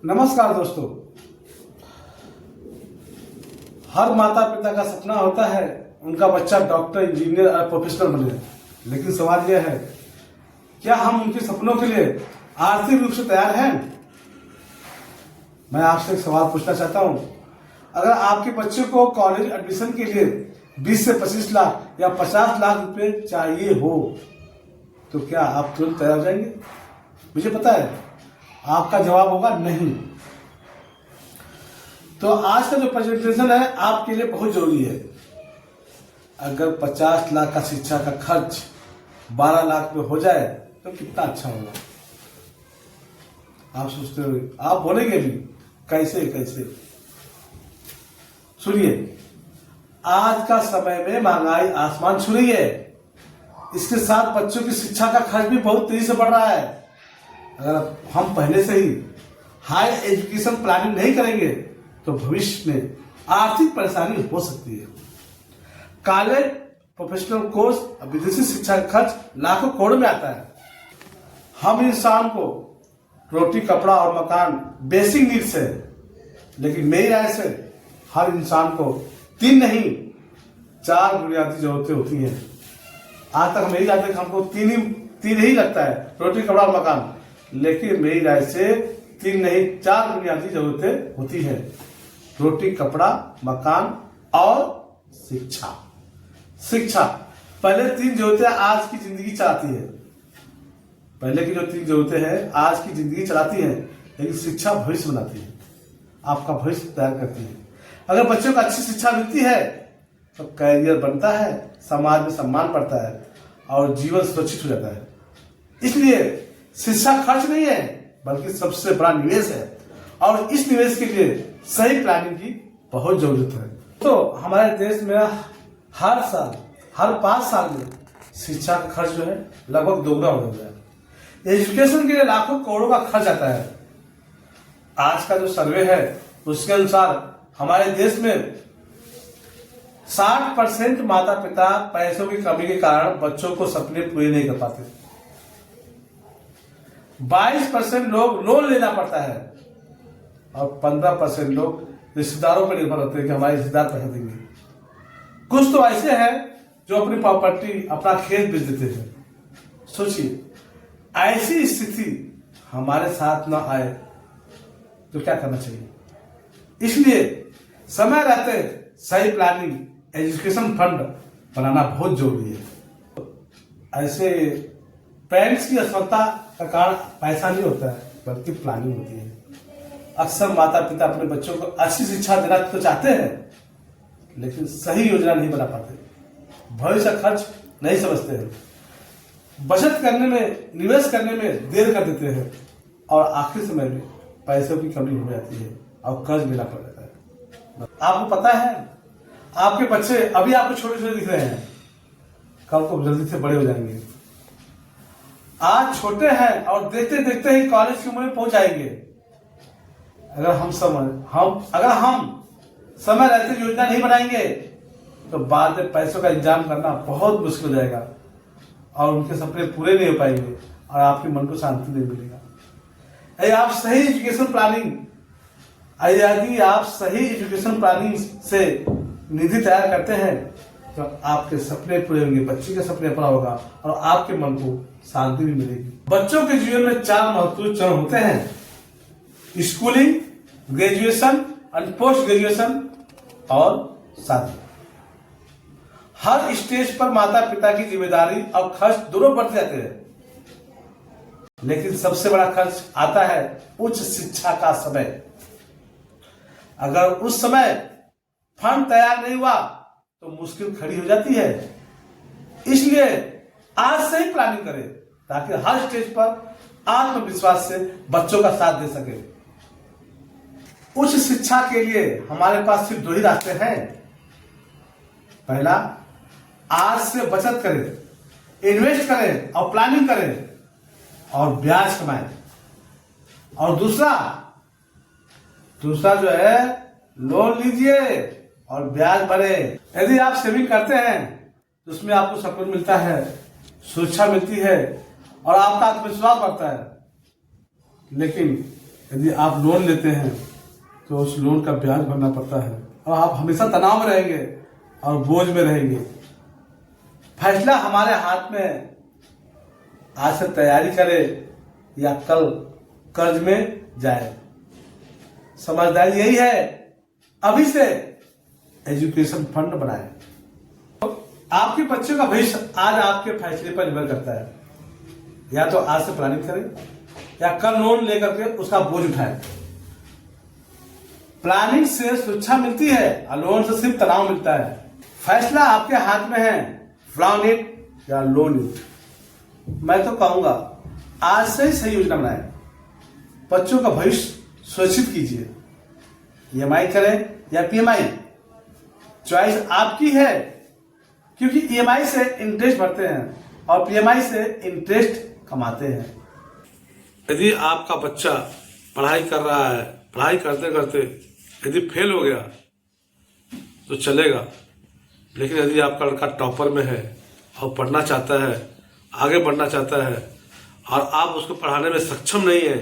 नमस्कार दोस्तों। हर माता पिता का सपना होता है उनका बच्चा डॉक्टर, इंजीनियर और प्रोफेसर बने, लेकिन सवाल यह है, क्या हम उनके सपनों के लिए आर्थिक रूप से तैयार हैं? मैं आपसे एक सवाल पूछना चाहता हूं। अगर आपके बच्चे को कॉलेज एडमिशन के लिए 20 से 25 लाख या 50 लाख रुपए चाहिए हो, तो क्या आप तुरंत तैयार हो जाएंगे? मुझे पता है आपका जवाब होगा नहीं। तो आज का जो प्रेजेंटेशन है आपके लिए बहुत जरूरी है। अगर 50 लाख का शिक्षा का खर्च 12 लाख में हो जाए तो कितना अच्छा होगा। आप सोचते हो, आप बोलेंगे भी कैसे कैसे। सुनिए, आज का समय में महंगाई आसमान छू रही है। इसके साथ बच्चों की शिक्षा का खर्च भी बहुत तेजी से बढ़ रहा है। अगर हम पहले से ही हाई एजुकेशन प्लानिंग नहीं करेंगे तो भविष्य में आर्थिक परेशानी हो सकती है। कॉलेज, प्रोफेशनल कोर्स और विदेशी शिक्षा का खर्च लाखों करोड़ में आता है। हम इंसान को रोटी, कपड़ा और मकान बेसिक नीड्स है, लेकिन मेरी राय से हर इंसान को 3 नहीं 4 बुनियादी जरूरतें होती हैं। आज तक मेरी राय से हमको तीन ही लगता है, रोटी, कपड़ा और मकान, लेकिन मेरी राय से 3 नहीं 4 बुनियादी जरूरतें होती हैं। रोटी, कपड़ा, मकान और शिक्षा। शिक्षा पहले 3 जरूरतें आज की जिंदगी चलाती है। पहले की जो 3 जरूरतें हैं आज की जिंदगी चलाती हैं, लेकिन शिक्षा भविष्य बनाती है, आपका भविष्य तैयार करती है। अगर बच्चों को अच्छी शिक्षा मिलती है तो कैरियर बनता है, समाज में सम्मान बढ़ता है और जीवन सुरक्षित हो जाता है। इसलिए शिक्षा खर्च नहीं है, बल्कि सबसे बड़ा निवेश है, और इस निवेश के लिए सही प्लानिंग की बहुत जरूरत है। तो हमारे देश में हर साल, हर 5 साल में शिक्षा का खर्च जो है लगभग दोगुना हो जाता है। एजुकेशन के लिए लाखों करोड़ों का खर्च आता है। आज का जो सर्वे है उसके अनुसार हमारे देश में 60% माता पिता पैसों की कमी के कारण बच्चों को सपने पूरे नहीं कर पाते। 22% लोग लोन लेना पड़ता है और 15% लोग रिश्तेदारों पर निर्भर होते हैं कि हमारे रिश्तेदार पैसे देंगे। कुछ तो ऐसे हैं जो अपनी प्रॉपर्टी, अपना खेत बेच देते हैं। सोचिए, ऐसी स्थिति हमारे साथ ना आए तो क्या करना चाहिए। इसलिए समय रहते सही प्लानिंग, एजुकेशन फंड बनाना बहुत जरूरी है। ऐसे पेरेंट्स की असफलता का कारण पैसा नहीं होता है, बल्कि प्लानिंग होती है। अक्सर माता पिता अपने बच्चों को अच्छी शिक्षा देना तो चाहते हैं, लेकिन सही योजना नहीं बना पाते, भविष्य खर्च नहीं समझते हैं, बचत करने में, निवेश करने में देर कर देते हैं और आखिरी समय में पैसों की कमी हो जाती है और कर्ज लेना पड़ जाता है। आपको पता है, आपके बच्चे अभी आपको छोटे छोटे दिख रहे हैं, कल को जल्दी से बड़े हो जाएंगे। आज छोटे हैं और देखते देखते ही कॉलेज की उम्र में पहुंच जाएंगे। अगर हम समय रहते योजना नहीं बनाएंगे तो बाद में पैसों का इंतजाम करना बहुत मुश्किल हो जाएगा और उनके सपने पूरे नहीं हो पाएंगे और आपके मन को शांति नहीं मिलेगा। यदि आप सही एजुकेशन प्लानिंग से निधि तैयार करते हैं तो आपके सपने पूरे होंगे, बच्चे के सपने पूरा होगा और आपके मन को शांति भी मिलेगी। बच्चों के जीवन में 4 महत्वपूर्ण चरण होते हैं: स्कूलिंग, ग्रेजुएशन, पोस्ट ग्रेजुएशन और शादी। हर स्टेज पर माता पिता की जिम्मेदारी और खर्च दोनों बढ़ते जाते हैं, लेकिन सबसे बड़ा खर्च आता है उच्च शिक्षा का समय। अगर उस समय फंड तैयार नहीं हुआ तो मुश्किल खड़ी हो जाती है। इसलिए आज से ही प्लानिंग करें ताकि हर स्टेज पर आत्मविश्वास से बच्चों का साथ दे सके। उच्च शिक्षा के लिए हमारे पास सिर्फ 2 ही रास्ते हैं। पहला, आज से बचत करें, इन्वेस्ट करें और प्लानिंग करें और ब्याज कमाएं। और दूसरा जो है, लोन लीजिए और ब्याज भरे। यदि आप सेविंग करते हैं तो उसमें आपको सपोर्ट मिलता है, सुरक्षा मिलती है और आपका आत्मविश्वास बढ़ता है। लेकिन यदि आप लोन लेते हैं तो उस लोन का ब्याज भरना पड़ता है और आप हमेशा तनाव में रहेंगे और बोझ में रहेंगे। फैसला हमारे हाथ में, आज से तैयारी करें या कल कर्ज में जाए। समझदारी यही है, अभी से एजुकेशन फंड बनाएं। आपके बच्चों का भविष्य आज आपके फैसले पर निर्भर करता है। या तो आज से प्लानिंग करें या कल लोन लेकर के उसका बोझ उठाएं। प्लानिंग से सुरक्षा मिलती है और लोन से सिर्फ तनाव मिलता है। फैसला आपके हाथ में है, प्लान इट या लोन इट। मैं तो कहूंगा आज से ही सही योजना बनाएं, बच्चों का भविष्य सुरक्षित कीजिए। ईएमआई करें या पीएमआई, चॉइस आपकी है, क्योंकि ईएमआई से इंटरेस्ट भरते हैं और पीएमआई से इंटरेस्ट कमाते हैं। यदि आपका बच्चा पढ़ाई कर रहा है, पढ़ाई करते करते यदि फेल हो गया तो चलेगा, लेकिन यदि आपका लड़का टॉपर में है और पढ़ना चाहता है, आगे बढ़ना चाहता है और आप उसको पढ़ाने में सक्षम नहीं है,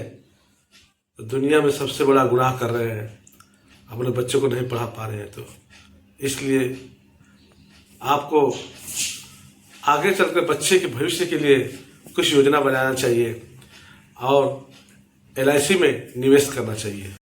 तो दुनिया में सबसे बड़ा गुनाह कर रहे हैं, अपने बच्चों को नहीं पढ़ा पा रहे हैं। तो इसलिए आपको आगे चलकर बच्चे के भविष्य के लिए कुछ योजना बनाना चाहिए और LIC में निवेश करना चाहिए।